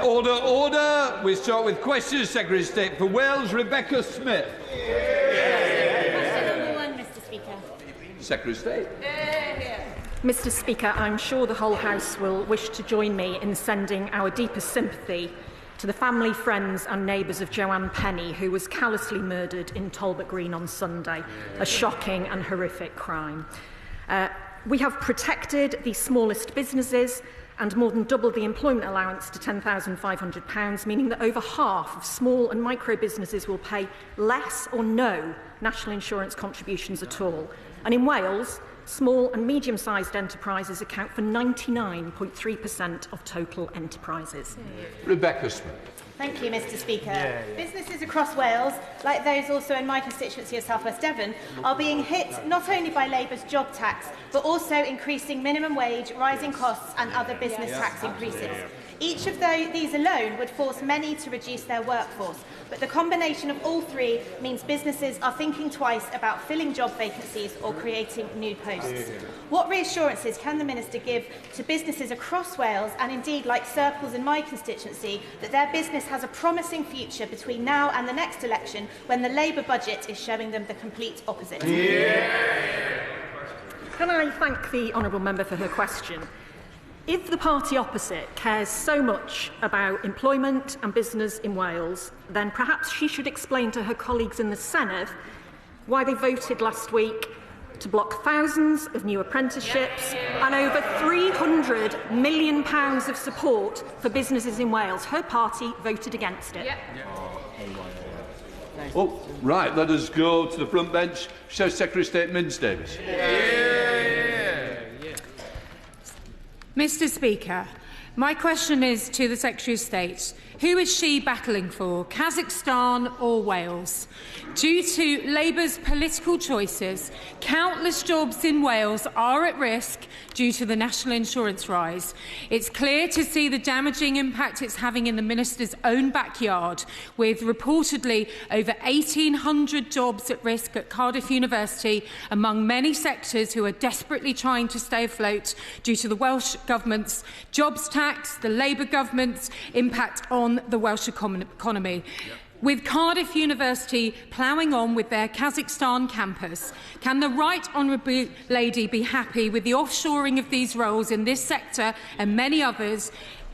Order, order. We start with questions. Secretary of State for Wales, Rebecca Smith. Question number 1, Mr. Speaker. Secretary of State. Mr. Speaker, I'm sure the whole House will wish to join me in sending our deepest sympathy to the family, friends and neighbours of Joanne Penny, who was callously murdered in Talbot Green on Sunday, a shocking and horrific crime. We have protected the smallest businesses and more than doubled the employment allowance to £10,500, meaning that over half of small and micro businesses will pay less or no national insurance contributions at all. And in Wales, small and medium-sized enterprises account for 99.3% of total enterprises. Rebecca Smith. Thank you, Mr. Speaker. Businesses across Wales, like those also in my constituency of South West Devon, are being hit not only by Labour's job tax, but also increasing minimum wage, rising costs and other business tax increases. Each of these alone would force many to reduce their workforce, but the combination of all three means businesses are thinking twice about filling job vacancies or creating new posts. What reassurances can the Minister give to businesses across Wales, and indeed like Circles in my constituency, that their business has a promising future between now and the next election, when the Labour budget is showing them the complete opposite? Can I thank the honourable member for her question? If the party opposite cares so much about employment and business in Wales, then perhaps she should explain to her colleagues in the Senedd why they voted last week to block thousands of new apprenticeships and over £300 million of support for businesses in Wales. Her party voted against it. Oh, right, let us go to the front bench. Secretary of State Mims Davies. Mr. Speaker, my question is to the Secretary of State. Who is she battling for, Kazakhstan or Wales? Due to Labour's political choices, countless jobs in Wales are at risk due to the national insurance rise. It's clear to see the damaging impact it's having in the Minister's own backyard, with reportedly over 1,800 jobs at risk at Cardiff University, among many sectors who are desperately trying to stay afloat due to the Welsh Government's jobs tax, the Labour Government's impact on the Welsh economy. With Cardiff University ploughing on with their Kazakhstan campus, can the Right Honourable Lady be happy with the offshoring of these roles in this sector and many others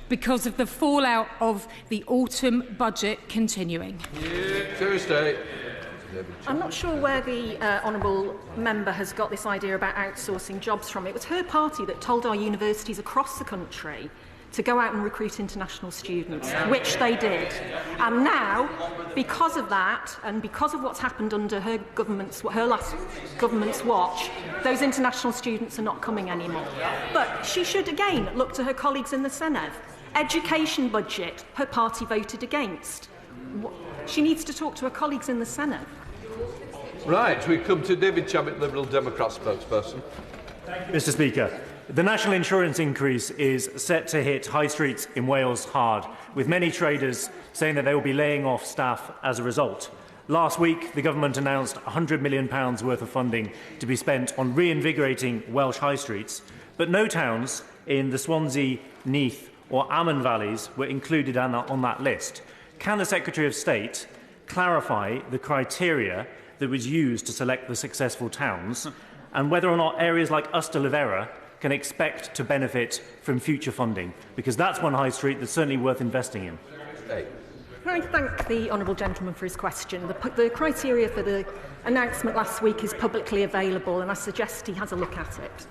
because of the fallout of the autumn budget continuing? Thursday. I'm not sure where the honourable member has got this idea about outsourcing jobs from. It was her party that told our universities across the country to go out and recruit international students, which they did. And now, because of that, and because of what's happened under her last government's watch, those international students are not coming anymore. But she should again look to her colleagues in the Senedd. Education budget, her party voted against. She needs to talk to her colleagues in the Senedd. Right, we come to David Chadwick, Liberal Democrat spokesperson. Mr. Speaker, the national insurance increase is set to hit high streets in Wales hard, with many traders saying that they will be laying off staff as a result. Last week, the government announced £100 million worth of funding to be spent on reinvigorating Welsh high streets, but no towns in the Swansea, Neath or Ammon valleys were included on that list. Can the Secretary of State clarify the criteria that was used to select the successful towns, and whether or not areas like Ystalyfera can expect to benefit from future funding? Because that's one high street that's certainly worth investing in. Hey. Can I thank the honourable gentleman for his question? The criteria for the announcement last week is publicly available, and I suggest he has a look at it.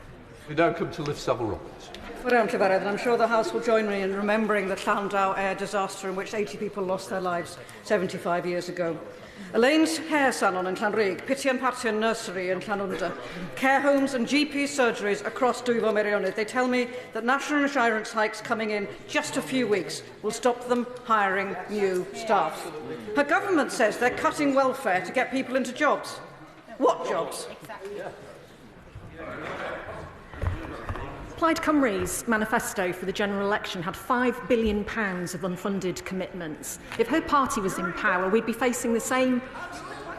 We now come to Liv Saville-Roberts. I'm sure the House will join me in remembering the Llandau air disaster in which 80 people lost their lives 75 years ago. Elaine's hair salon in Llanrug, Piti and Partian nursery in Llanwnder, care homes and GP surgeries across Dwyfor Meirionnydd. They tell me that national insurance hikes coming in just a few weeks will stop them hiring new staff. Her government says they're cutting welfare to get people into jobs. What jobs? Plaid Cymru's manifesto for the general election had £5 billion of unfunded commitments. If her party was in power, we'd be facing the same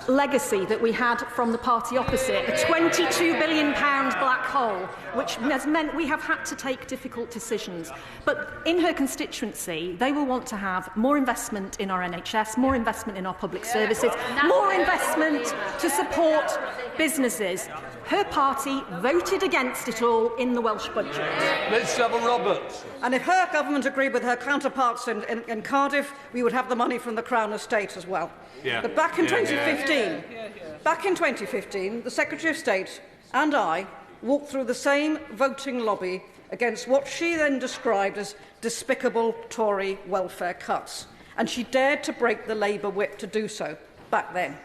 legacy that we had from the party opposite, a £22 billion blank black hole, which has meant we have had to take difficult decisions. But in her constituency, they will want to have more investment in our NHS, more investment in our public services, more investment to support businesses. Her party voted against it all in the Welsh budget. Ms Saville Roberts. And if her government agreed with her counterparts in Cardiff, we would have the money from the Crown Estate as well. Yeah. But back in 2015, the Secretary of State and I walked through the same voting lobby against what she then described as despicable Tory welfare cuts. And she dared to break the Labour whip to do so back then.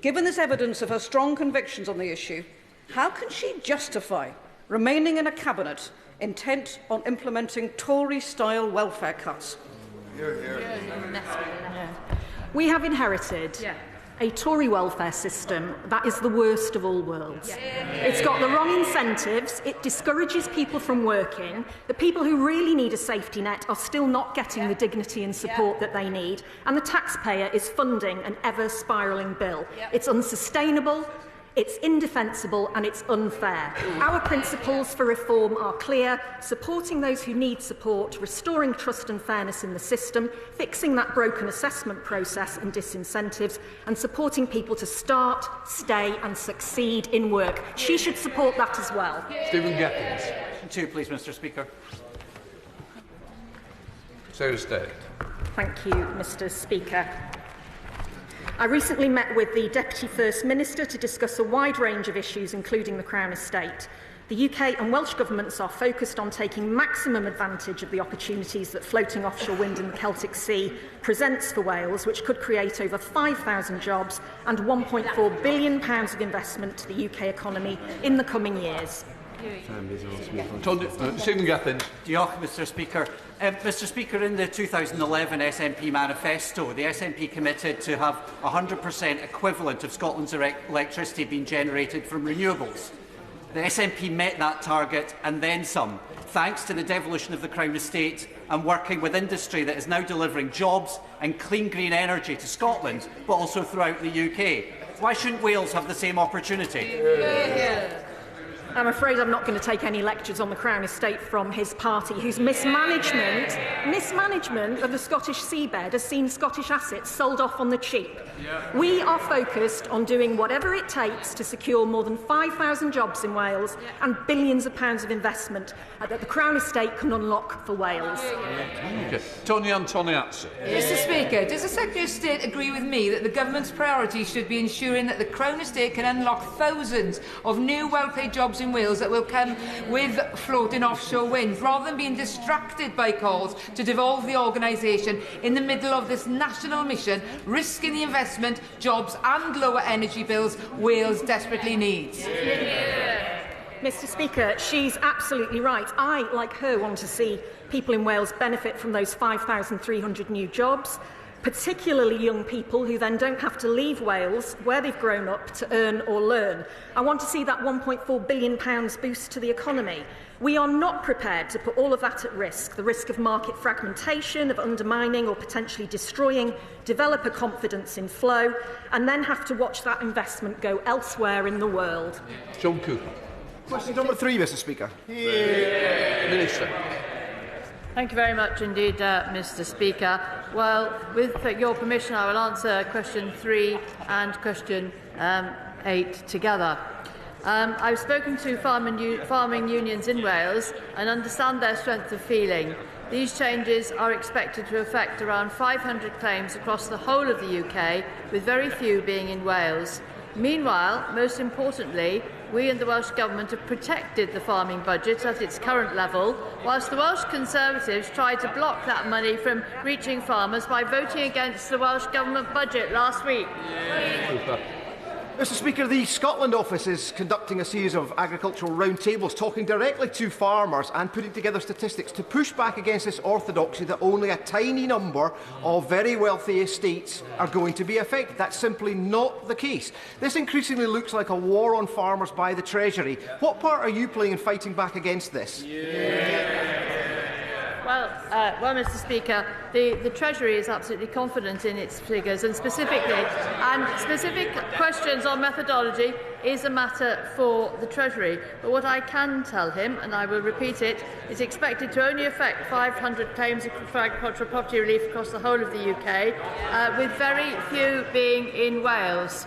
Given this evidence of her strong convictions on the issue, how can she justify remaining in a cabinet intent on implementing Tory-style welfare cuts? We have inherited a Tory welfare system that is the worst of all worlds. It's got the wrong incentives, it discourages people from working, the people who really need a safety net are still not getting the dignity and support that they need, and the taxpayer is funding an ever-spiralling bill. It's unsustainable, it's indefensible and it's unfair. Our principles for reform are clear: supporting those who need support, restoring trust and fairness in the system, fixing that broken assessment process and disincentives, and supporting people to start, stay and succeed in work. She should support that as well. Stephen Gethins. Two, please, Mr Speaker. Secretary of State. Thank you, Mr Speaker. I recently met with the Deputy First Minister to discuss a wide range of issues, including the Crown Estate. The UK and Welsh Governments are focused on taking maximum advantage of the opportunities that floating offshore wind in the Celtic Sea presents for Wales, which could create over 5,000 jobs and £1.4 billion of investment to the UK economy in the coming years. Stephen Gethins. Diolch, Mr Speaker. Mr Speaker, in the 2011 SNP manifesto, the SNP committed to have 100% equivalent of Scotland's electricity being generated from renewables. The SNP met that target and then some, thanks to the devolution of the Crown Estate and working with industry that is now delivering jobs and clean green energy to Scotland, but also throughout the UK. Why shouldn't Wales have the same opportunity? I'm afraid I'm not going to take any lectures on the Crown Estate from his party, whose mismanagement of the Scottish seabed has seen Scottish assets sold off on the cheap. We are focused on doing whatever it takes to secure more than 5,000 jobs in Wales and billions of pounds of investment that the Crown Estate can unlock for Wales. Okay. Tonia Antoniazzi. Mr Speaker, does the Secretary of State agree with me that the Government's priority should be ensuring that the Crown Estate can unlock thousands of new well-paid jobs in Wales that will come with floating offshore wind, rather than being distracted by calls to devolve the organisation in the middle of this national mission, risking the investment, jobs and lower energy bills Wales desperately needs? Mr Speaker, she's absolutely right. I, like her, want to see people in Wales benefit from those 5,300 new jobs, particularly young people who then don't have to leave Wales, where they've grown up, to earn or learn. I want to see that £1.4 billion boost to the economy. We are not prepared to put all of that at risk, the risk of market fragmentation, of undermining or potentially destroying developer confidence in flow, and then have to watch that investment go elsewhere in the world. John Cooper. Question number 3, Mr Speaker. Minister. Thank you very much indeed, Mr Speaker. Well, with your permission, I will answer question 3 and question 8 together. I've spoken to farming unions in Wales and understand their strength of feeling. These changes are expected to affect around 500 claims across the whole of the UK, with very few being in Wales. Meanwhile, most importantly, we and the Welsh Government have protected the farming budget at its current level, whilst the Welsh Conservatives tried to block that money from reaching farmers by voting against the Welsh Government budget last week. Mr Speaker, the Scotland Office is conducting a series of agricultural roundtables talking directly to farmers and putting together statistics to push back against this orthodoxy that only a tiny number of very wealthy estates are going to be affected. That's simply not the case. This increasingly looks like a war on farmers by the Treasury. What part are you playing in fighting back against this? Well, Mr. Speaker, the Treasury is absolutely confident in its figures, and specific questions on methodology is a matter for the Treasury. But what I can tell him, and I will repeat it, is expected to only affect 500 claims for agricultural property relief across the whole of the UK, with very few being in Wales.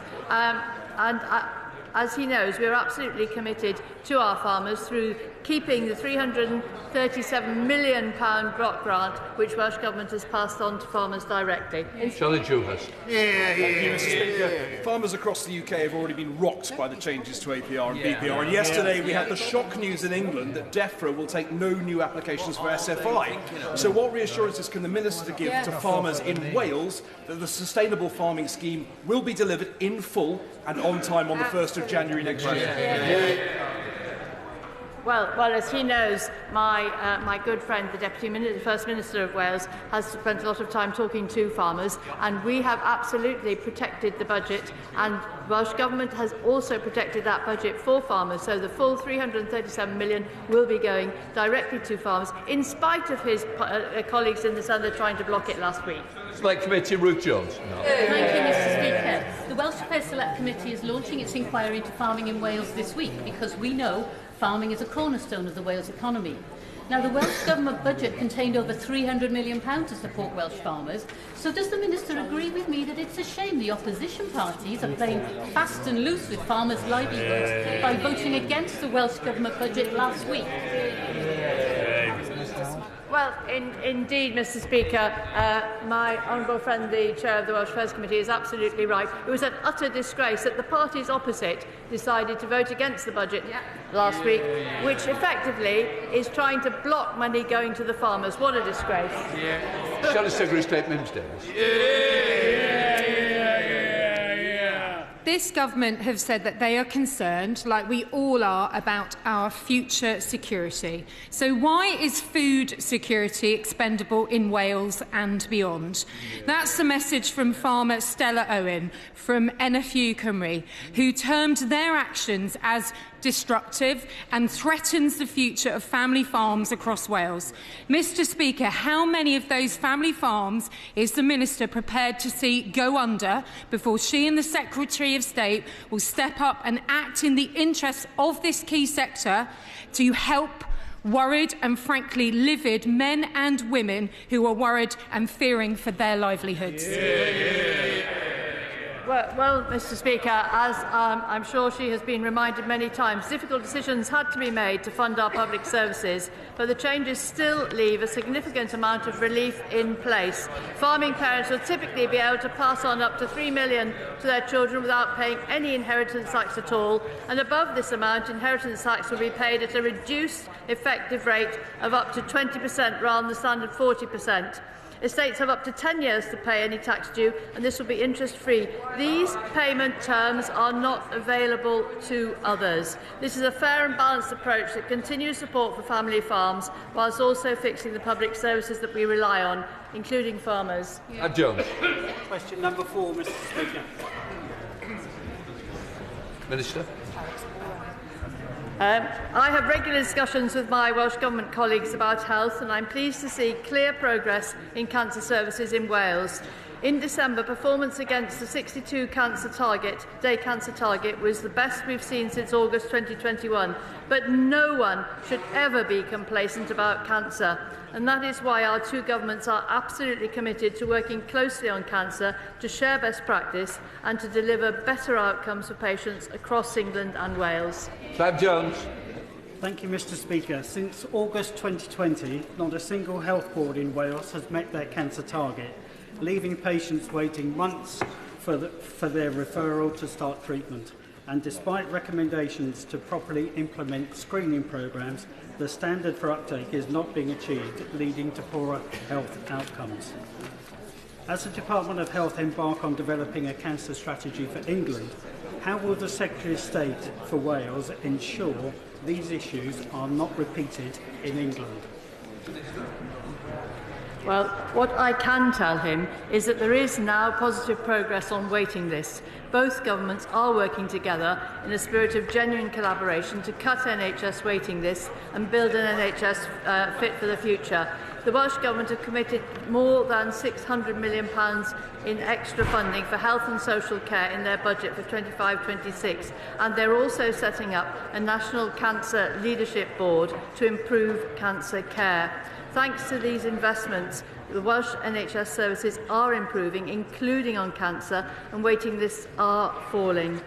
As he knows, we are absolutely committed to our farmers through keeping the £337 million block grant, which Welsh Government has passed on to farmers directly. Charlie Dewhurst. Thank you, Mr. Speaker. Farmers across the UK have already been rocked by the changes to APR and BPR. And yesterday we had the shock news in England that DEFRA will take no new applications for SFI. So what reassurances can the Minister give to farmers in Wales that the Sustainable Farming Scheme will be delivered in full and on time on the 1st of January next year? Well, as he knows, my good friend, the First Minister of Wales, has spent a lot of time talking to farmers, and we have absolutely protected the budget, and Welsh Government has also protected that budget for farmers, so the full £337 million will be going directly to farmers, in spite of his colleagues in the Sunday trying to block it last week. Select Committee, Ruth Jones. No. Thank you, Mr. Speaker. The Welsh Affairs Select Committee is launching its inquiry into farming in Wales this week, because we know farming is a cornerstone of the Wales economy. Now, the Welsh Government budget contained over £300 million to support Welsh farmers. So does the Minister agree with me that it's a shame the opposition parties are playing fast and loose with farmers' livelihoods by voting against the Welsh Government budget last week? Well, indeed, Mr. Speaker, my honourable friend, the Chair of the Welsh Affairs Committee, is absolutely right. It was an utter disgrace that the parties opposite decided to vote against the budget last week, which effectively is trying to block money going to the farmers. What a disgrace. Shall the Secretary of State Mims Davies? This government have said that they are concerned, like we all are, about our future security. So why is food security expendable in Wales and beyond? That's the message from farmer Stella Owen from NFU Cymru, who termed their actions as destructive and threatens the future of family farms across Wales. Mr. Speaker, how many of those family farms is the Minister prepared to see go under before she and the Secretary of State will step up and act in the interests of this key sector to help worried and frankly livid men and women who are worried and fearing for their livelihoods? Well, Mr. Speaker, as I'm sure she has been reminded many times, difficult decisions had to be made to fund our public services, but the changes still leave a significant amount of relief in place. Farming parents will typically be able to pass on up to £3 million to their children without paying any inheritance tax at all, and above this amount, inheritance tax will be paid at a reduced effective rate of up to 20% rather than the standard 40%. Estates have up to 10 years to pay any tax due, and this will be interest-free. These payment terms are not available to others. This is a fair and balanced approach that continues support for family farms, whilst also fixing the public services that we rely on, including farmers. Jones. Question number 4, Mr. Speaker. Minister. I have regular discussions with my Welsh Government colleagues about health, and I'm pleased to see clear progress in cancer services in Wales. In December, performance against the 62 day cancer target was the best we've seen since August 2021. But no one should ever be complacent about cancer. And that is why our two governments are absolutely committed to working closely on cancer, to share best practice and to deliver better outcomes for patients across England and Wales. Clive Jones. Thank you, Mr. Speaker. Since August 2020, not a single health board in Wales has met their cancer target, leaving patients waiting months for their referral to start treatment. And despite recommendations to properly implement screening programmes, the standard for uptake is not being achieved, leading to poorer health outcomes. As the Department of Health embark on developing a cancer strategy for England, how will the Secretary of State for Wales ensure these issues are not repeated in England? Well, what I can tell him is that there is now positive progress on waiting lists. Both governments are working together in a spirit of genuine collaboration to cut NHS waiting lists and build an NHS fit for the future. the Welsh Government have committed more than £600 million in extra funding for health and social care in their budget for 25-26, and they're also setting up a National Cancer Leadership Board to improve cancer care. Thanks to these investments, the Welsh NHS services are improving, including on cancer, and waiting lists are falling.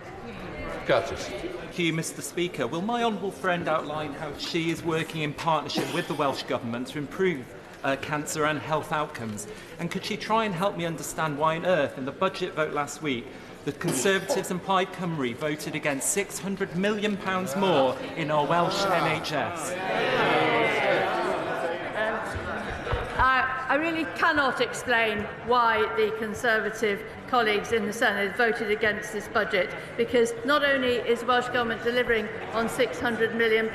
Curtis. Thank you, Mr. Speaker. Will my honourable friend outline how she is working in partnership with the Welsh Government to improve cancer and health outcomes? And could she try and help me understand why on earth, in the budget vote last week, the Conservatives and Plaid Cymru voted against £600 million more in our Welsh NHS? I really cannot explain why the Conservative colleagues in the Senate voted against this budget, because not only is the Welsh Government delivering on £600 million,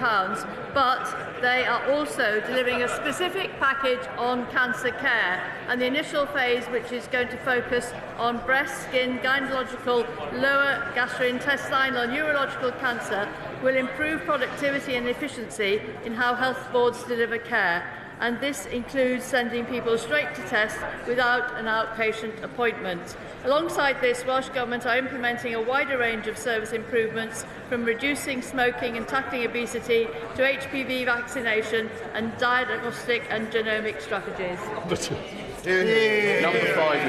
but they are also delivering a specific package on cancer care. And the initial phase, which is going to focus on breast, skin, gynecological, lower gastrointestinal and urological cancer, will improve productivity and efficiency in how health boards deliver care. And this includes sending people straight to test without an outpatient appointment. Alongside this, Welsh Government are implementing a wider range of service improvements, from reducing smoking and tackling obesity to HPV vaccination and diagnostic and genomic strategies. Number 5,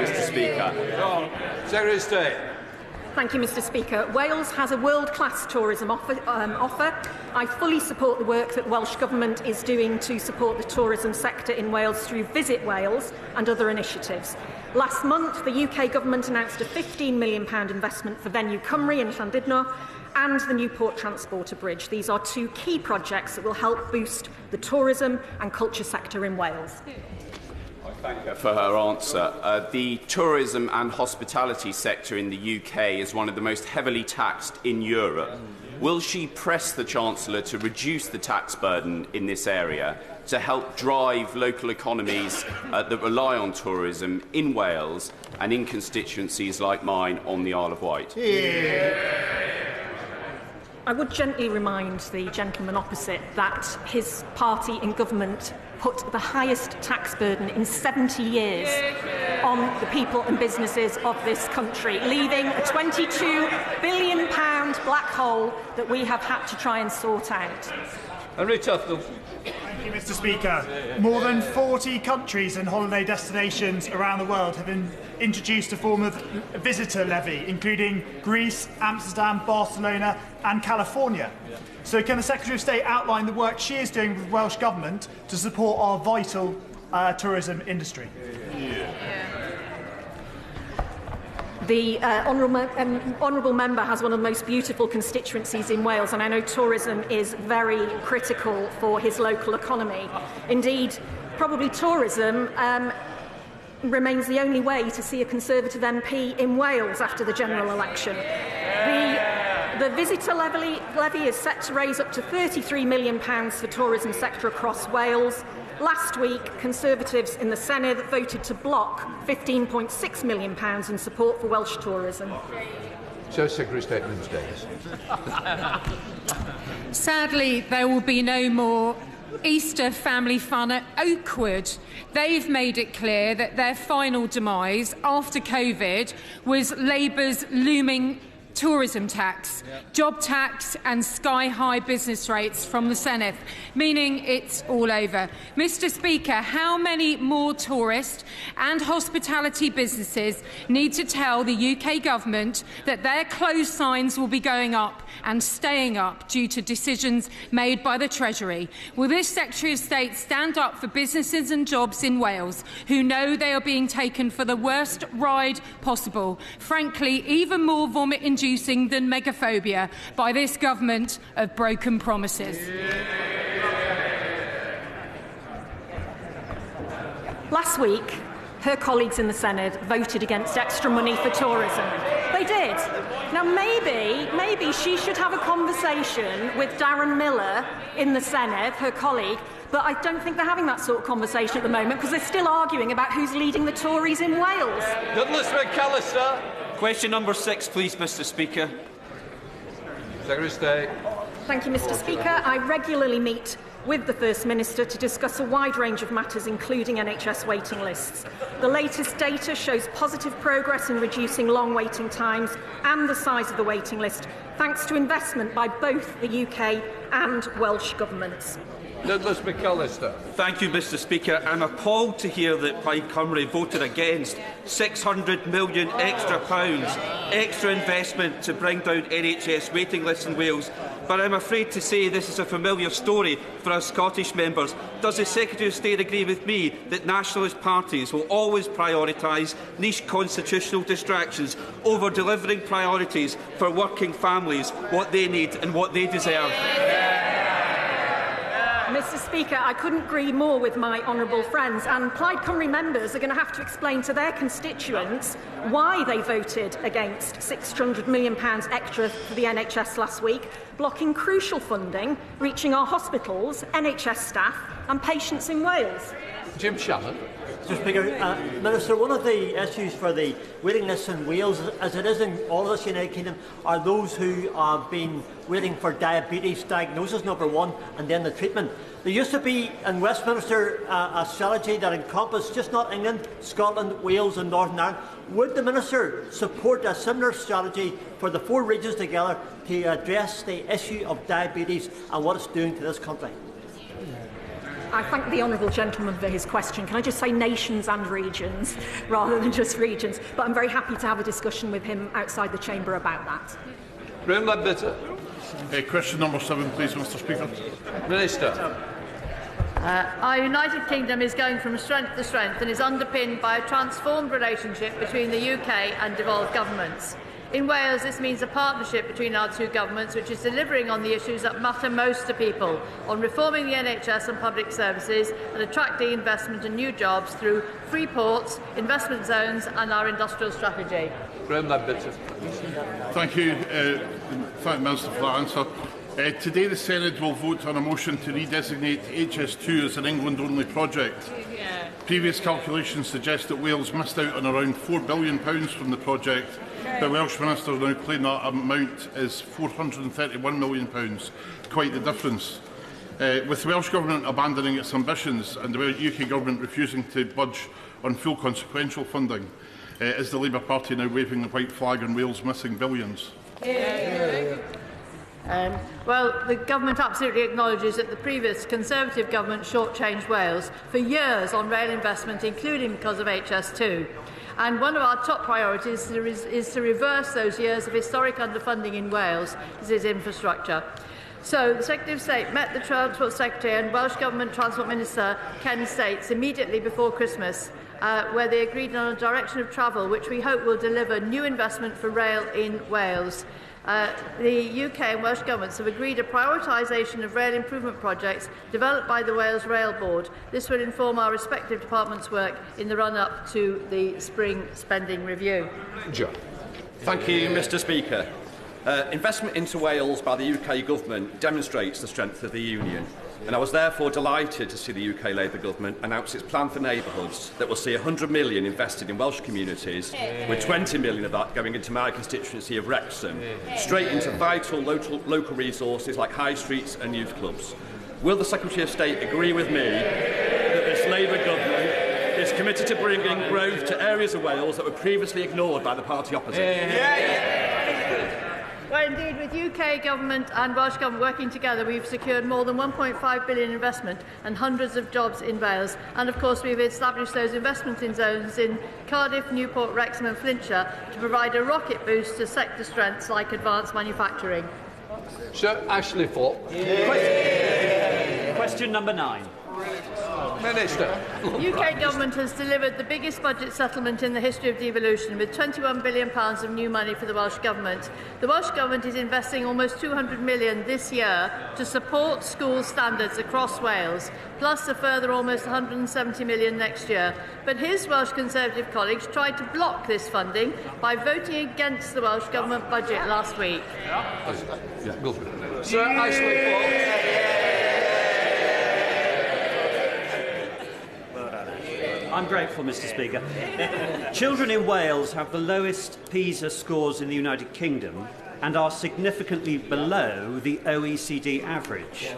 Mr. Speaker. Secretary of State. Thank you, Mr. Speaker. Wales has a world-class tourism offer. I fully support the work that the Welsh Government is doing to support the tourism sector in Wales through Visit Wales and other initiatives. Last month, the UK Government announced a £15 million investment for Venue Cymru in Llandudno and the Newport Transporter Bridge. These are two key projects that will help boost the tourism and culture sector in Wales. Thank her for her answer. The tourism and hospitality sector in the UK is one of the most heavily taxed in Europe. Will she press the Chancellor to reduce the tax burden in this area to help drive local economies that rely on tourism in Wales and in constituencies like mine on the Isle of Wight? I would gently remind the gentleman opposite that his party in government put the highest tax burden in 70 years on the people and businesses of this country, leaving a £22 billion black hole that we have had to try and sort out. Henry Tufnell. Thank you, Mr. Speaker. More than 40 countries and holiday destinations around the world have introduced a form of visitor levy, including Greece, Amsterdam, Barcelona and California. So can the Secretary of State outline the work she is doing with the Welsh Government to support our vital tourism industry? The honourable member has one of the most beautiful constituencies in Wales, and I know tourism is very critical for his local economy. Indeed, probably tourism remains the only way to see a Conservative MP in Wales after the general election. The visitor levy is set to raise up to £33 million for tourism sector across Wales. Last week, Conservatives in the Senedd voted to block £15.6 million in support for Welsh tourism. So, Secretary of State Mims Davies. Sadly, there will be no more Easter family fun at Oakwood. They've made it clear that their final demise after COVID was Labour's looming tourism tax, job tax and sky-high business rates from the Senedd, meaning it's all over. Mr. Speaker, how many more tourist and hospitality businesses need to tell the UK Government that their closed signs will be going up and staying up due to decisions made by the Treasury? Will this Secretary of State stand up for businesses and jobs in Wales who know they are being taken for the worst ride possible, frankly even more vomit-inducing than megaphobia, by this government of broken promises? Last week, her colleagues in the Senedd voted against extra money for tourism. They did. Now, maybe she should have a conversation with Darren Miller in the Senedd, her colleague, but I don't think they're having that sort of conversation at the moment because they're still arguing about who's leading the Tories in Wales. Douglas McAllister. Question number 6, please, Mr. Speaker. Secretary of State. Thank you, Mr. Speaker. I regularly meet with the First Minister to discuss a wide range of matters, including NHS waiting lists. The latest data shows positive progress in reducing long waiting times and the size of the waiting list, thanks to investment by both the UK and Welsh governments. Douglas McAllister. Thank you, Mr. Speaker. I'm appalled to hear that Plaid Cymru voted against £600 million extra investment to bring down NHS waiting lists in Wales. But I'm afraid to say this is a familiar story for our Scottish members. Does the Secretary of State agree with me that nationalist parties will always prioritise niche constitutional distractions over delivering priorities for working families, what they need and what they deserve? Mr. Speaker, I couldn't agree more with my honourable friends, and Plaid Cymru members are going to have to explain to their constituents why they voted against £600 million extra for the NHS last week, blocking crucial funding, reaching our hospitals, NHS staff and patients in Wales. Jim Shannon. Mr. Speaker, Minister, one of the issues for the waiting lists in Wales, as it is in all of the United Kingdom, are those who have been waiting for diabetes diagnosis, number one, and then the treatment. There used to be in Westminster a strategy that encompassed just not England, Scotland, Wales and Northern Ireland. Would the Minister support a similar strategy for the four regions together to address the issue of diabetes and what it's doing to this country? I thank the honourable gentleman for his question. Can I just say nations and regions rather than just regions? But I'm very happy to have a discussion with him outside the chamber about that. Graham Ledbetter. Question number 7, please, Mr. Speaker. Minister. Our United Kingdom is going from strength to strength and is underpinned by a transformed relationship between the UK and devolved governments. In Wales, this means a partnership between our two governments, which is delivering on the issues that matter most to people, on reforming the NHS and public services and attracting investment and new jobs through free ports, investment zones and our industrial strategy. Graham Ledbetter. Thank you. Thank the Minister for that answer. Today the Senate will vote on a motion to redesignate HS2 as an England-only project. Previous calculations suggest that Wales missed out on around £4 billion from the project, but Welsh ministers now claim that amount is £431 million. Quite the difference. With the Welsh Government abandoning its ambitions and the UK Government refusing to budge on full consequential funding, is the Labour Party now waving the white flag on Wales missing billions? Well, the Government absolutely acknowledges that the previous Conservative Government shortchanged Wales for years on rail investment, including because of HS2. And one of our top priorities is to reverse those years of historic underfunding in Wales. This is infrastructure. So the Secretary of State met the Transport Secretary and Welsh Government Transport Minister Ken States immediately before Christmas, where they agreed on a direction of travel which we hope will deliver new investment for rail in Wales. The UK and Welsh governments have agreed a prioritisation of rail improvement projects developed by the Wales Rail Board. This will inform our respective departments' work in the run-up to the spring spending review. John. Thank you, Mr. Speaker. Investment into Wales by the UK Government demonstrates the strength of the Union, and I was therefore delighted to see the UK Labour Government announce its plan for neighbourhoods that will see £100 million invested in Welsh communities, with £20 million of that going into my constituency of Wrexham, straight into vital local resources like high streets and youth clubs. Will the Secretary of State agree with me that this Labour Government is committed to bringing growth to areas of Wales that were previously ignored by the party opposite? Well, indeed, with UK Government and Welsh Government working together, we've secured more than £1.5 billion investment and hundreds of jobs in Wales. And, of course, we've established those investment in zones in Cardiff, Newport, Wrexham and Flintshire to provide a rocket boost to sector strengths like advanced manufacturing. Sir Ashley Fopp. Question number 9. Minister. UK Government has delivered the biggest budget settlement in the history of devolution, with £21 billion of new money for the Welsh Government. The Welsh Government is investing almost £200 million this year to support school standards across Wales, plus a further almost £170 million next year. But his Welsh Conservative colleagues tried to block this funding by voting against the Welsh Government budget last week. Sir Ashley Fopp. I'm grateful, Mr. Speaker. Children in Wales have the lowest PISA scores in the United Kingdom, and are significantly below the OECD average.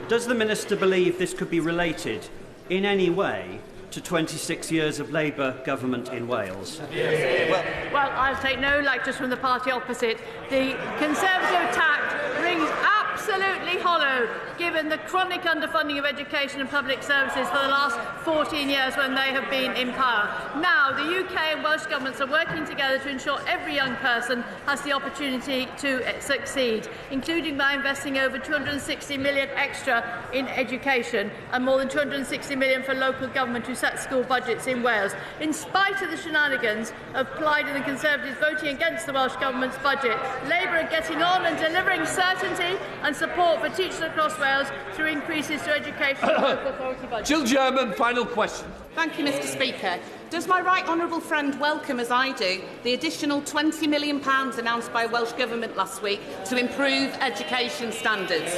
Does the Minister believe this could be related in any way to 26 years of Labour government in Wales? Well, I'll take no lectures from the party opposite. The Conservative tact rings absolutely hollow, given the chronic underfunding of education and public services for the last 14 years when they have been in power. Now, the UK and Welsh governments are working together to ensure every young person has the opportunity to succeed, including by investing over 260 million extra in education and more than 260 million for local government to set school budgets in Wales. In spite of the shenanigans of Plaid and the Conservatives voting against the Welsh Government's budget, Labour are getting on and delivering certainty and support for teachers across Wales through increases to education and local authority budgets. Jill German, final question. Thank you, Mr. Speaker. Does my right honourable friend welcome, as I do, the additional £20 million announced by Welsh Government last week to improve education standards,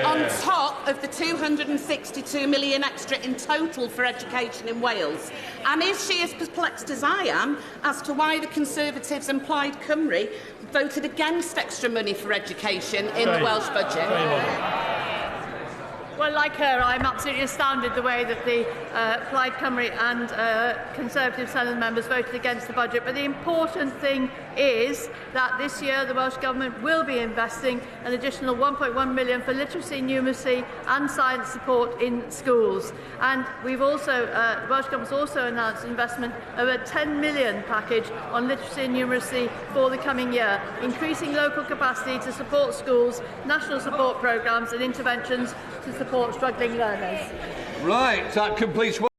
on top of the £262 million extra in total for education in Wales? And is she as perplexed as I am as to why the Conservatives and Plaid Cymru voted against extra money for education in the Welsh budget? Well, like her, I'm absolutely astounded the way that the Plaid Cymru and Conservative Senate members voted against the budget. But the important thing is that this year the Welsh Government will be investing an additional £1.1 million for literacy, numeracy and science support in schools. And we've also, the Welsh Government's also announced investment of a £10 million package on literacy and numeracy for the coming year, increasing local capacity to support schools, national support programmes and interventions to support struggling learners. Right, that completes